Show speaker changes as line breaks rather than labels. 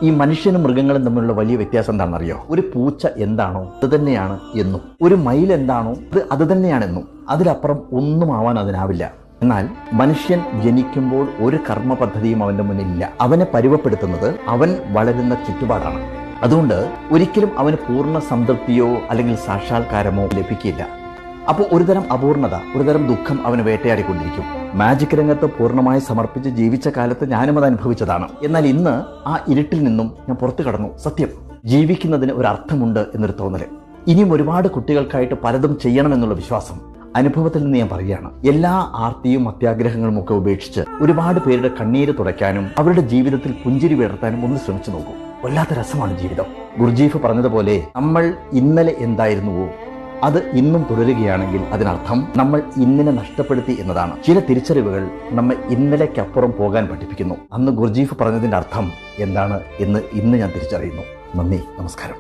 ഈ മനുഷ്യനും മൃഗങ്ങളും തമ്മിലുള്ള വലിയ വ്യത്യാസം എന്താണെന്നറിയോ? ഒരു പൂച്ച എന്താണോ അത് തന്നെയാണ് എന്നും, ഒരു മയിൽ എന്താണോ അത് തന്നെയാണെന്നും, അതിലപ്പുറം ഒന്നും ആവാൻ അതിനാവില്ല. എന്നാൽ മനുഷ്യൻ ജനിക്കുമ്പോൾ ഒരു കർമ്മ പദ്ധതിയും അവന്റെ മുന്നിലില്ല. അവനെ പരുവപ്പെടുത്തുന്നത് അവൻ വളരുന്ന ചുറ്റുപാടാണ്. അതുകൊണ്ട് ഒരിക്കലും അവന് പൂർണ്ണ സംതൃപ്തിയോ അല്ലെങ്കിൽ സാക്ഷാത്കാരമോ ലഭിക്കില്ല. അപ്പോൾ ഒരുതരം അപൂർണത, ഒരുതരം ദുഃഖം അവന് വേട്ടയാടിക്കൊണ്ടിരിക്കും. മാജിക് രംഗത്ത് പൂർണ്ണമായി സമർപ്പിച്ച് ജീവിച്ച കാലത്ത് ഞാനും അത് അനുഭവിച്ചതാണ്. എന്നാൽ ഇന്ന് ആ ഇരുട്ടിൽ നിന്നും ഞാൻ പുറത്തു കടന്നു. സത്യം, ജീവിക്കുന്നതിന് ഒരു അർത്ഥമുണ്ട് എന്നൊരു തോന്നല്. ഇനിയും ഒരുപാട് കുട്ടികൾക്കായിട്ട് പലതും ചെയ്യണമെന്നുള്ള വിശ്വാസം അനുഭവത്തിൽ നിന്ന് ഞാൻ പറയുകയാണ്. എല്ലാ ആർത്തിയും അത്യാഗ്രഹങ്ങളും ഒക്കെ ഉപേക്ഷിച്ച് ഒരുപാട് പേരുടെ കണ്ണീര് തുടയ്ക്കാനും അവരുടെ ജീവിതത്തിൽ പുഞ്ചിരി വിടർത്താനും ഒന്ന് ശ്രമിച്ചു നോക്കൂ. വല്ലാത്ത രസമാണ് ജീവിതം. ഗുർജീഫ് പറഞ്ഞതുപോലെ നമ്മൾ ഇന്നലെ എന്തായിരുന്നുവോ അത് ഇന്നും തുടരുകയാണെങ്കിൽ അതിനർത്ഥം നമ്മൾ ഇന്നിനെ നഷ്ടപ്പെടുത്തി എന്നതാണ്. ചില തിരിച്ചറിവുകൾ നമ്മെ ഇന്നലേക്കപ്പുറം പോകാൻ പഠിപ്പിക്കുന്നു. അന്ന് ഗുർജീഫ് പറഞ്ഞതിന്റെ അർത്ഥം എന്താണ് എന്ന് ഇന്ന് ഞാൻ തിരിച്ചറിയുന്നു. നന്ദി, നമസ്കാരം.